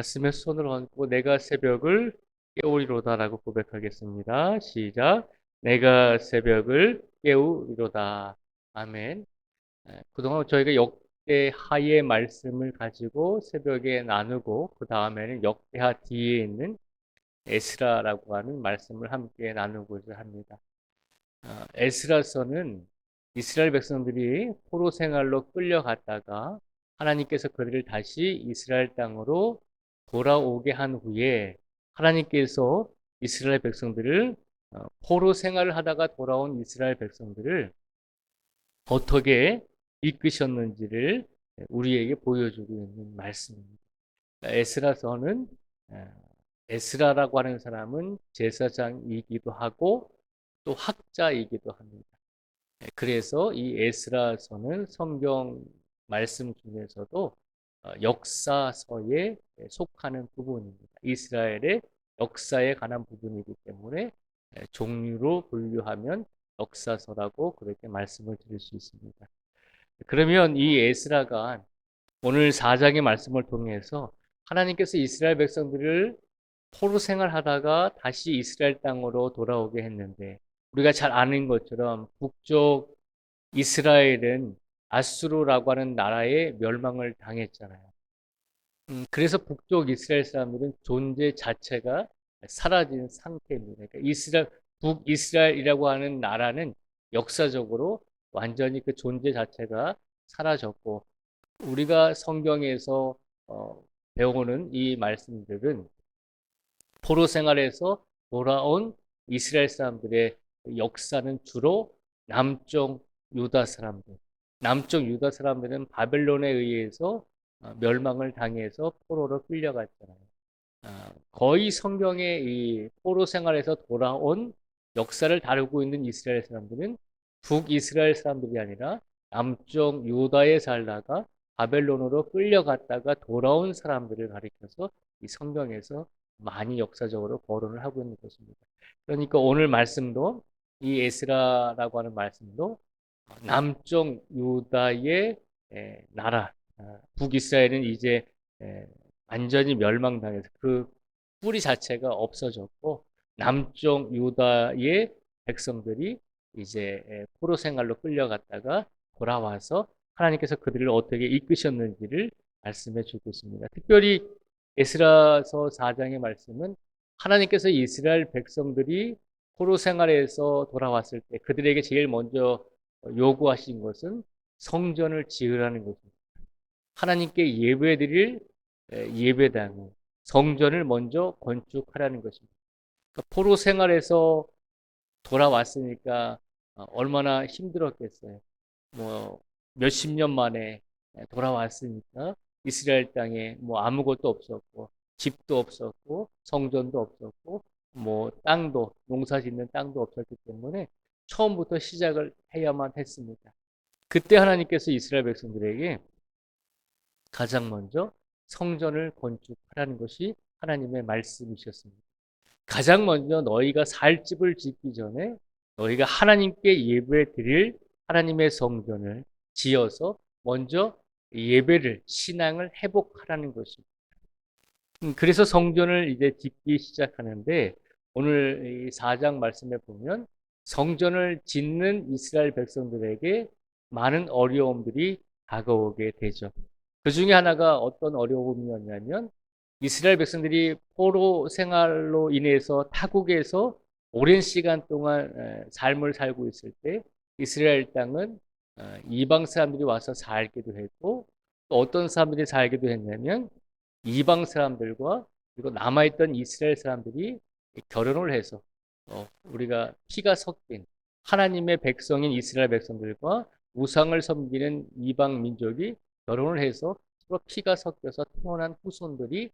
가슴에 손을 얹고 내가 새벽을 깨우리로다라고 고백하겠습니다. 시작. 내가 새벽을 깨우리로다. 아멘. 그동안 저희가 역대하의 말씀을 가지고 새벽에 나누고 그 다음에는 역대하 뒤에 있는 에스라라고 하는 말씀을 함께 나누고자 합니다. 에스라서는 이스라엘 백성들이 포로 생활로 끌려갔다가 하나님께서 그들을 다시 이스라엘 땅으로 돌아오게 한 후에 하나님께서 이스라엘 백성들을 포로 생활을 하다가 돌아온 이스라엘 백성들을 어떻게 이끄셨는지를 우리에게 보여주고 있는 말씀입니다. 에스라서는 에스라라고 하는 사람은 제사장이기도 하고 또 학자이기도 합니다. 그래서 이 에스라서는 성경 말씀 중에서도 역사서에 속하는 부분입니다. 이스라엘의 역사에 관한 부분이기 때문에 종류로 분류하면 역사서라고 그렇게 말씀을 드릴 수 있습니다. 그러면 이 에스라가 오늘 4장의 말씀을 통해서 하나님께서 이스라엘 백성들을 포로 생활하다가 다시 이스라엘 땅으로 돌아오게 했는데 우리가 잘 아는 것처럼 북쪽 이스라엘은 아수르라고 하는 나라의 멸망을 당했잖아요. 그래서 북쪽 이스라엘 사람들은 존재 자체가 사라진 상태입니다. 그러니까 북이스라엘이라고 하는 나라는 역사적으로 완전히 그 존재 자체가 사라졌고 우리가 성경에서 배우는 이 말씀들은 포로 생활에서 돌아온 이스라엘 사람들의 역사는 주로 남쪽 유다 사람들. 남쪽 유다 사람들은 바벨론에 의해서 멸망을 당해서 포로로 끌려갔잖아요. 거의 성경의 이 포로 생활에서 돌아온 역사를 다루고 있는 이스라엘 사람들은 북이스라엘 사람들이 아니라 남쪽 유다에 살다가 바벨론으로 끌려갔다가 돌아온 사람들을 가리켜서 이 성경에서 많이 역사적으로 거론을 하고 있는 것입니다. 그러니까 오늘 말씀도 이 에스라라고 하는 말씀도 남쪽 유다의 나라, 북이스라엘은 이제 완전히 멸망당해서 그 뿌리 자체가 없어졌고 남쪽 유다의 백성들이 이제 포로 생활로 끌려갔다가 돌아와서 하나님께서 그들을 어떻게 이끄셨는지를 말씀해 주고 있습니다. 특별히 에스라서 4장의 말씀은 하나님께서 이스라엘 백성들이 포로 생활에서 돌아왔을 때 그들에게 제일 먼저 요구하신 것은 성전을 지으라는 것입니다. 하나님께 예배드릴 예배당을 성전을 먼저 건축하라는 것입니다. 그러니까 포로 생활에서 돌아왔으니까 얼마나 힘들었겠어요. 뭐 몇십 년 만에 돌아왔으니까 이스라엘 땅에 뭐 아무것도 없었고 집도 없었고 성전도 없었고 뭐 땅도 농사 짓는 땅도 없었기 때문에 처음부터 시작을 해야만 했습니다. 그때 하나님께서 이스라엘 백성들에게 가장 먼저 성전을 건축하라는 것이 하나님의 말씀이셨습니다. 가장 먼저 너희가 살 집을 짓기 전에 너희가 하나님께 예배 드릴 하나님의 성전을 지어서 먼저 예배를, 신앙을 회복하라는 것입니다. 그래서 성전을 이제 짓기 시작하는데 오늘 이 4장 말씀에 보면 성전을 짓는 이스라엘 백성들에게 많은 어려움들이 다가오게 되죠. 그 중에 하나가 어떤 어려움이었냐면 이스라엘 백성들이 포로 생활로 인해서 타국에서 오랜 시간 동안 삶을 살고 있을 때 이스라엘 땅은 이방 사람들이 와서 살기도 했고 또 어떤 사람들이 살기도 했냐면 이방 사람들과 그리고 남아있던 이스라엘 사람들이 결혼을 해서 우리가 피가 섞인 하나님의 백성인 이스라엘 백성들과 우상을 섬기는 이방 민족이 결혼을 해서 서로 피가 섞여서 태어난 후손들이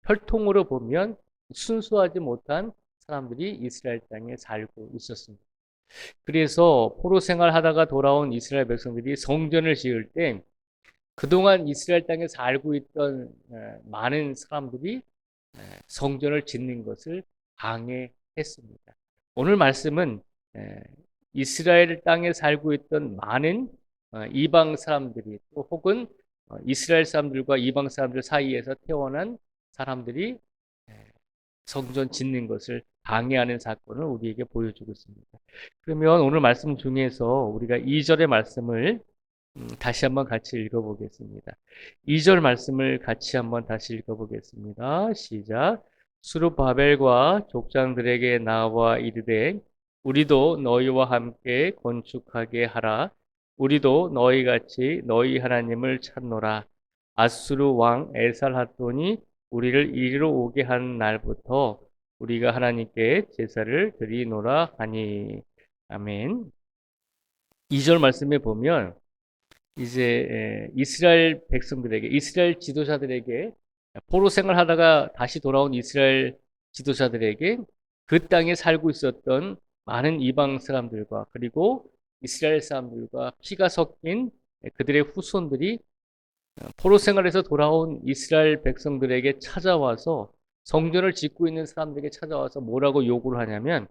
혈통으로 보면 순수하지 못한 사람들이 이스라엘 땅에 살고 있었습니다. 그래서 포로 생활하다가 돌아온 이스라엘 백성들이 성전을 지을 때 그동안 이스라엘 땅에 살고 있던 많은 사람들이 성전을 짓는 것을 방해했습니다. 오늘 말씀은 이스라엘 땅에 살고 있던 많은 이방 사람들이 또 혹은 이스라엘 사람들과 이방 사람들 사이에서 태어난 사람들이 성전 짓는 것을 방해하는 사건을 우리에게 보여주고 있습니다. 그러면 오늘 말씀 중에서 우리가 2절의 말씀을 다시 한번 같이 읽어보겠습니다. 2절 말씀을 같이 한번 다시 읽어보겠습니다. 시작. 스룹바벨과 족장들에게 나와 이르되 우리도 너희와 함께 건축하게 하라. 우리도 너희같이 너희 하나님을 찾노라. 아수르 왕 에살핫돈이 우리를 이리로 오게 한 날부터 우리가 하나님께 제사를 드리노라 하니. 아멘. 2절 말씀에 보면 이제 이스라엘 백성들에게, 이스라엘 지도자들에게, 포로 생활하다가 다시 돌아온 이스라엘 지도자들에게 그 땅에 살고 있었던 많은 이방 사람들과 그리고 이스라엘 사람들과 피가 섞인 그들의 후손들이 포로 생활에서 돌아온 이스라엘 백성들에게 찾아와서, 성전을 짓고 있는 사람들에게 찾아와서 뭐라고 요구를 하냐면,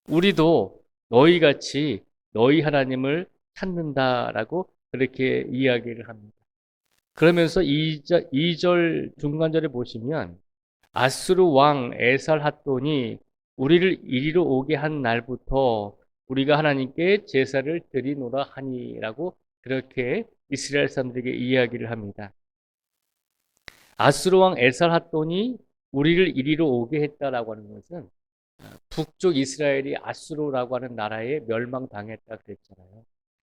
우리도 너희같이 너희 하나님을 찾는다라고 그렇게 이야기를 합니다. 그러면서 2절 중간절에 보시면 아수르 왕 에살핫돈이 우리를 이리로 오게 한 날부터 우리가 하나님께 제사를 드리노라 하니라고 그렇게 이스라엘 사람들에게 이야기를 합니다. 아수르 왕 에살핫돈이 우리를 이리로 오게 했다라고 하는 것은 북쪽 이스라엘이 아수르라고 하는 나라에 멸망당했다 그랬잖아요.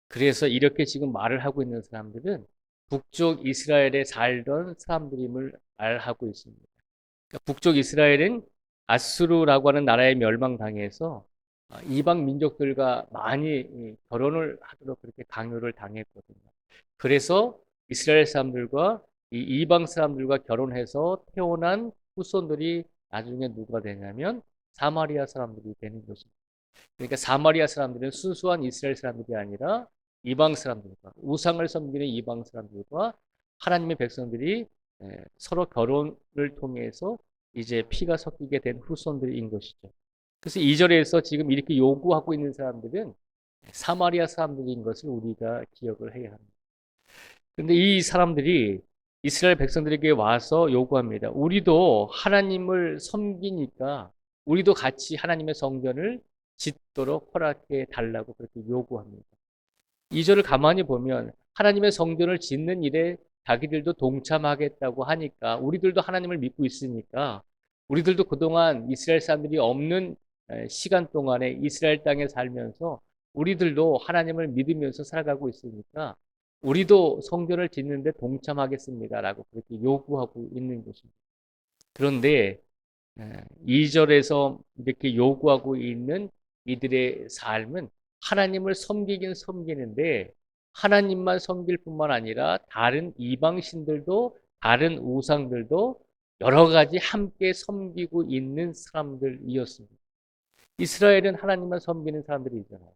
그래서 이렇게 지금 말을 하고 있는 사람들은 북쪽 이스라엘에 살던 사람들임을 말하고 있습니다. 그러니까 북쪽 이스라엘은 아수르라고 하는 나라에 멸망당해서 이방 민족들과 많이 결혼을 하도록 그렇게 강요를 당했거든요. 그래서 이스라엘 사람들과 이 이방 사람들과 결혼해서 태어난 후손들이 나중에 누가 되냐면 사마리아 사람들이 되는 것입니다. 그러니까 사마리아 사람들은 순수한 이스라엘 사람들이 아니라 이방 사람들과, 우상을 섬기는 이방 사람들과 하나님의 백성들이 서로 결혼을 통해서 이제 피가 섞이게 된 후손들인 것이죠. 그래서 2절에서 지금 이렇게 요구하고 있는 사람들은 사마리아 사람들인 것을 우리가 기억을 해야 합니다. 그런데 이 사람들이 이스라엘 백성들에게 와서 요구합니다. 우리도 하나님을 섬기니까 우리도 같이 하나님의 성전을 짓도록 허락해 달라고 그렇게 요구합니다. 2절을 가만히 보면 하나님의 성전을 짓는 일에 자기들도 동참하겠다고 하니까, 우리들도 하나님을 믿고 있으니까, 우리들도 그동안 이스라엘 사람들이 없는 시간 동안에 이스라엘 땅에 살면서 우리들도 하나님을 믿으면서 살아가고 있으니까 우리도 성전을 짓는데 동참하겠습니다라고 그렇게 요구하고 있는 것입니다. 그런데 2절에서 이렇게 요구하고 있는 이들의 삶은 하나님을 섬기긴 섬기는데 하나님만 섬길 뿐만 아니라 다른 이방신들도, 다른 우상들도 여러 가지 함께 섬기고 있는 사람들이었습니다. 이스라엘은 하나님만 섬기는 사람들이잖아요.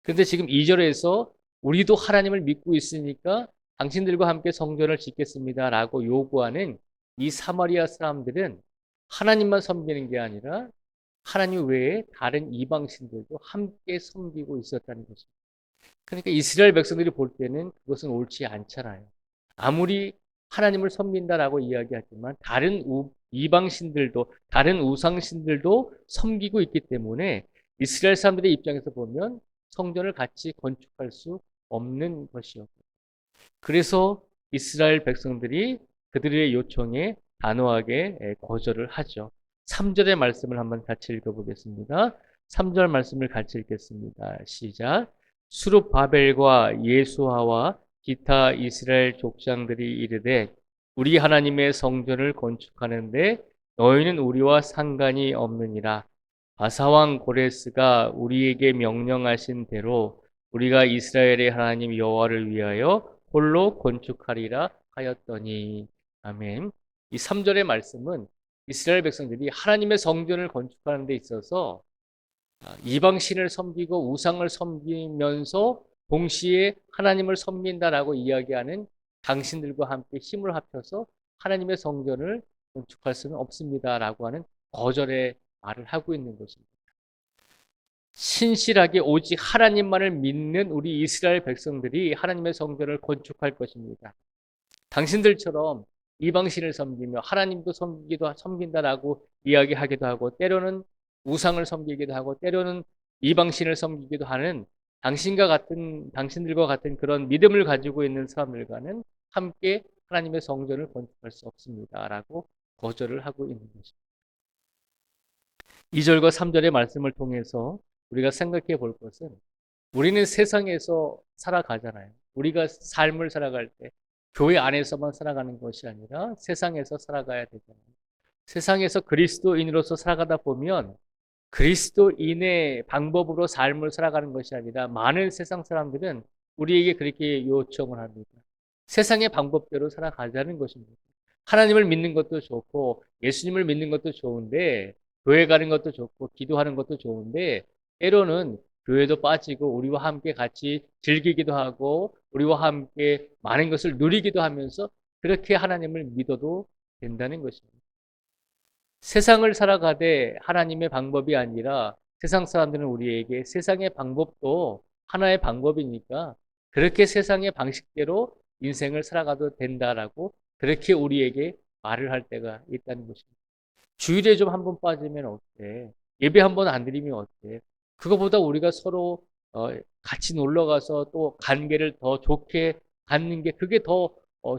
그런데 지금 2절에서 우리도 하나님을 믿고 있으니까 당신들과 함께 성전을 짓겠습니다라고 요구하는 이 사마리아 사람들은 하나님만 섬기는 게 아니라 하나님 외에 다른 이방신들도 함께 섬기고 있었다는 것입니다. 그러니까 이스라엘 백성들이 볼 때는 그것은 옳지 않잖아요. 아무리 하나님을 섬긴다라고 이야기하지만 다른 이방신들도, 다른 우상신들도 섬기고 있기 때문에 이스라엘 사람들의 입장에서 보면 성전을 같이 건축할 수 없는 것이었고, 그래서 이스라엘 백성들이 그들의 요청에 단호하게 거절을 하죠. 3절의 말씀을 한번 같이 읽어보겠습니다. 3절 말씀을 같이 읽겠습니다. 시작. 수룹바벨과 예수아와 기타 이스라엘 족장들이 이르되 우리 하나님의 성전을 건축하는데 너희는 우리와 상관이 없느니라. 바사왕 고레스가 우리에게 명령하신 대로 우리가 이스라엘의 하나님 여호와를 위하여 홀로 건축하리라 하였더니. 아멘. 이 3절의 말씀은 이스라엘 백성들이 하나님의 성전을 건축하는 데 있어서 이방신을 섬기고 우상을 섬기면서 동시에 하나님을 섬긴다라고 이야기하는 당신들과 함께 힘을 합쳐서 하나님의 성전을 건축할 수는 없습니다라고 하는 거절의 말을 하고 있는 것입니다. 신실하게 오직 하나님만을 믿는 우리 이스라엘 백성들이 하나님의 성전을 건축할 것입니다. 당신들처럼 이방신을 섬기며 하나님도 섬긴다라고 이야기하기도 하고 때로는 우상을 섬기기도 하고 때로는 이방신을 섬기기도 하는 당신들과 같은 그런 믿음을 가지고 있는 사람들과는 함께 하나님의 성전을 건축할 수 없습니다라고 거절을 하고 있는 것입니다. 2절과 3절의 말씀을 통해서 우리가 생각해 볼 것은 우리는 세상에서 살아가잖아요. 우리가 삶을 살아갈 때 교회 안에서만 살아가는 것이 아니라 세상에서 살아가야 되잖아요. 세상에서 그리스도인으로서 살아가다 보면 그리스도인의 방법으로 삶을 살아가는 것이 아니라 많은 세상 사람들은 우리에게 그렇게 요청을 합니다. 세상의 방법대로 살아가자는 것입니다. 하나님을 믿는 것도 좋고 예수님을 믿는 것도 좋은데 교회 가는 것도 좋고 기도하는 것도 좋은데 때로는 교회도 빠지고 우리와 함께 같이 즐기기도 하고 우리와 함께 많은 것을 누리기도 하면서 그렇게 하나님을 믿어도 된다는 것입니다. 세상을 살아가되 하나님의 방법이 아니라 세상 사람들은 우리에게 세상의 방법도 하나의 방법이니까 그렇게 세상의 방식대로 인생을 살아가도 된다라고 그렇게 우리에게 말을 할 때가 있다는 것입니다. 주일에 좀 한 번 빠지면 어때? 예배 한 번 안 드리면 어때? 그거보다 우리가 서로 같이 놀러 가서 또 관계를 더 좋게 갖는 게 그게 더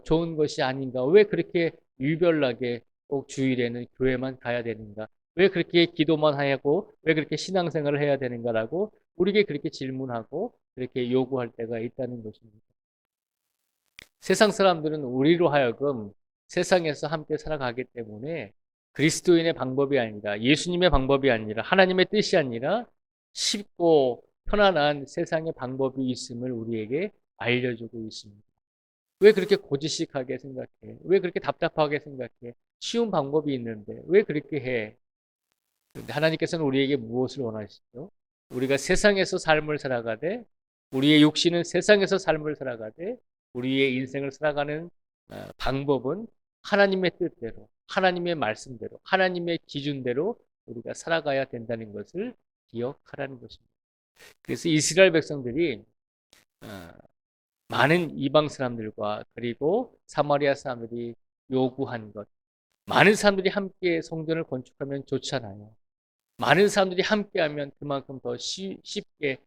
좋은 것이 아닌가? 왜 그렇게 유별나게 꼭 주일에는 교회만 가야 되는가? 왜 그렇게 기도만 하고 왜 그렇게 신앙생활을 해야 되는가라고 우리에게 그렇게 질문하고 그렇게 요구할 때가 있다는 것입니다. 세상 사람들은 우리로 하여금 세상에서 함께 살아가기 때문에 그리스도인의 방법이 아니라 예수님의 방법이 아니라 하나님의 뜻이 아니라 쉽고 편안한 세상의 방법이 있음을 우리에게 알려주고 있습니다. 왜 그렇게 고지식하게 생각해? 왜 그렇게 답답하게 생각해? 쉬운 방법이 있는데 왜 그렇게 해? 그런데 하나님께서는 우리에게 무엇을 원하시죠? 우리가 세상에서 삶을 살아가되 우리의 육신은 세상에서 삶을 살아가되 우리의 인생을 살아가는 방법은 하나님의 뜻대로 하나님의 말씀대로 하나님의 기준대로 우리가 살아가야 된다는 것을 기억하라는 것입니다. 그래서 이스라엘 백성들이 많은 이방 사람들과 그리고 사마리아 사람들이 요구한 것 많은 사람들이 함께 성전을 건축하면 좋잖아요. 많은 사람들이 함께하면 그만큼 더 쉽게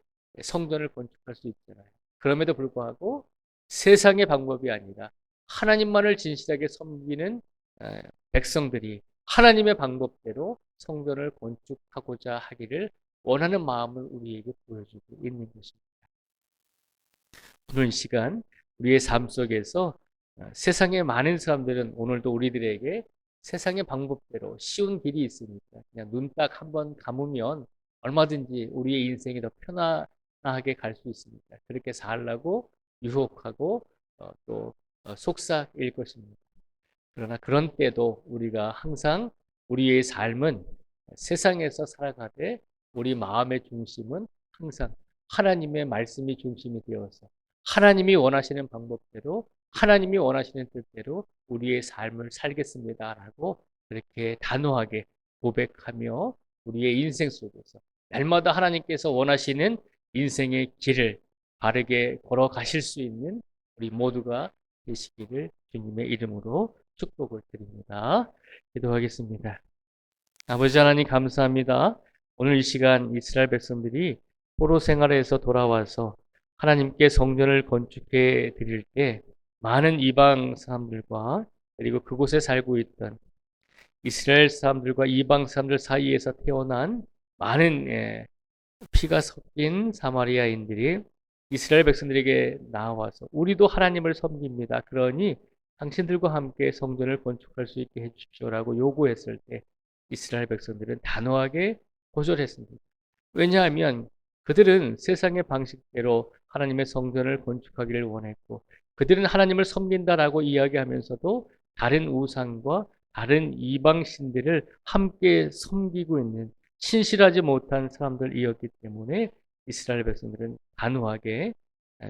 성전을 건축할 수 있잖아요. 그럼에도 불구하고 세상의 방법이 아니라 하나님만을 진실하게 섬기는 백성들이 하나님의 방법대로 성전을 건축하고자 하기를 원하는 마음을 우리에게 보여주고 있는 것입니다. 오늘 시간 우리의 삶 속에서 세상의 많은 사람들은 오늘도 우리들에게 세상의 방법대로 쉬운 길이 있으니까 그냥 눈 딱 한번 감으면 얼마든지 우리의 인생이 더 편안하게 갈 수 있습니다. 그렇게 살라고 유혹하고 또 속삭일 것입니다. 그러나 그런 때도 우리가 항상 우리의 삶은 세상에서 살아가되 우리 마음의 중심은 항상 하나님의 말씀이 중심이 되어서 하나님이 원하시는 방법대로 하나님이 원하시는 뜻대로 우리의 삶을 살겠습니다라고 그렇게 단호하게 고백하며 우리의 인생 속에서 날마다 하나님께서 원하시는 인생의 길을 바르게 걸어가실 수 있는 우리 모두가 되시기를 주님의 이름으로 축복을 드립니다. 기도하겠습니다. 아버지 하나님 감사합니다. 오늘 이 시간 이스라엘 백성들이 포로 생활에서 돌아와서 하나님께 성전을 건축해 드릴 때 많은 이방 사람들과 그리고 그곳에 살고 있던 이스라엘 사람들과 이방 사람들 사이에서 태어난 많은 피가 섞인 사마리아인들이 이스라엘 백성들에게 나와서 우리도 하나님을 섬깁니다. 그러니 당신들과 함께 성전을 건축할 수 있게 해주십시오라고 요구했을 때 이스라엘 백성들은 단호하게 거절했습니다. 왜냐하면 그들은 세상의 방식대로 하나님의 성전을 건축하기를 원했고 그들은 하나님을 섬긴다라고 이야기하면서도 다른 우상과 다른 이방신들을 함께 섬기고 있는 신실하지 못한 사람들이었기 때문에 이스라엘 백성들은 단호하게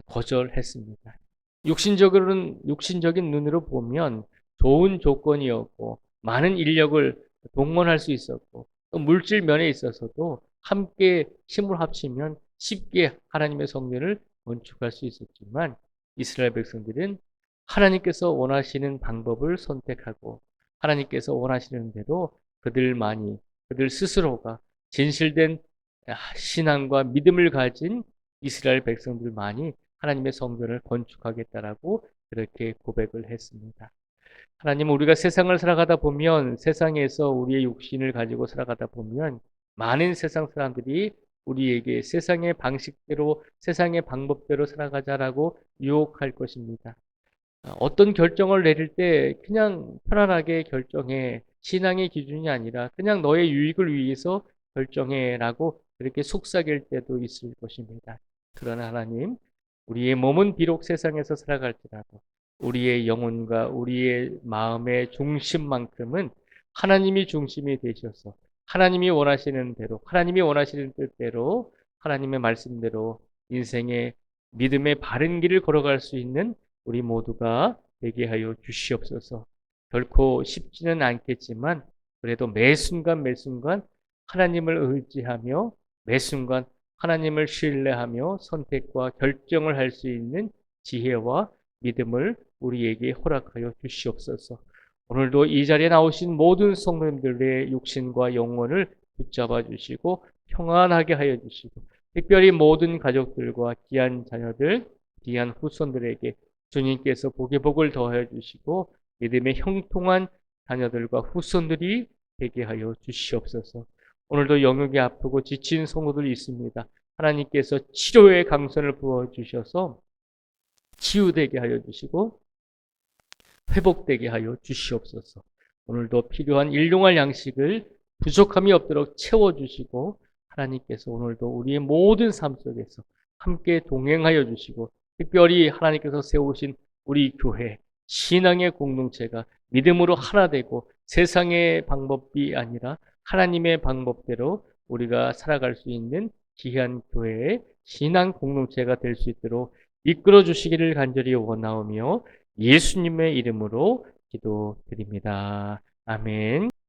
거절했습니다. 육신적인 눈으로 보면 좋은 조건이었고 많은 인력을 동원할 수 있었고 또 물질 면에 있어서도 함께 힘을 합치면 쉽게 하나님의 성전을 건축할 수 있었지만 이스라엘 백성들은 하나님께서 원하시는 방법을 선택하고 하나님께서 원하시는 대로 그들 스스로가 진실된 신앙과 믿음을 가진 이스라엘 백성들만이 하나님의 성전을 건축하겠다라고 그렇게 고백을 했습니다. 하나님, 우리가 세상을 살아가다 보면, 세상에서 우리의 육신을 가지고 살아가다 보면 많은 세상 사람들이 우리에게 세상의 방식대로, 세상의 방법대로 살아가자라고 유혹할 것입니다. 어떤 결정을 내릴 때 그냥 편안하게 결정해. 신앙의 기준이 아니라 그냥 너의 유익을 위해서 결정해라고 그렇게 속삭일 때도 있을 것입니다. 그러나 하나님, 우리의 몸은 비록 세상에서 살아갈지라도 우리의 영혼과 우리의 마음의 중심만큼은 하나님이 중심이 되셔서 하나님이 원하시는 대로, 하나님이 원하시는 뜻대로, 하나님의 말씀대로 인생의 믿음의 바른 길을 걸어갈 수 있는 우리 모두가 되게 하여 주시옵소서. 결코 쉽지는 않겠지만 그래도 매 순간 매 순간 하나님을 의지하며 매 순간 하나님을 신뢰하며 선택과 결정을 할 수 있는 지혜와 믿음을 우리에게 허락하여 주시옵소서. 오늘도 이 자리에 나오신 모든 성도님들의 육신과 영혼을 붙잡아 주시고 평안하게 하여 주시고 특별히 모든 가족들과 귀한 자녀들, 귀한 후손들에게 주님께서 복에 복을 더하여 주시고 믿음의 형통한 자녀들과 후손들이 되게 하여 주시옵소서. 오늘도 영역이 아프고 지친 성도들이 있습니다. 하나님께서 치료의 강선을 부어주셔서 치유되게 하여 주시고 회복되게 하여 주시옵소서. 오늘도 필요한 일용할 양식을 부족함이 없도록 채워주시고 하나님께서 오늘도 우리의 모든 삶 속에서 함께 동행하여 주시고 특별히 하나님께서 세우신 우리 교회 신앙의 공동체가 믿음으로 하나 되고 세상의 방법이 아니라 하나님의 방법대로 우리가 살아갈 수 있는 귀한 교회의 신앙 공동체가 될 수 있도록 이끌어 주시기를 간절히 원하오며 예수님의 이름으로 기도드립니다. 아멘.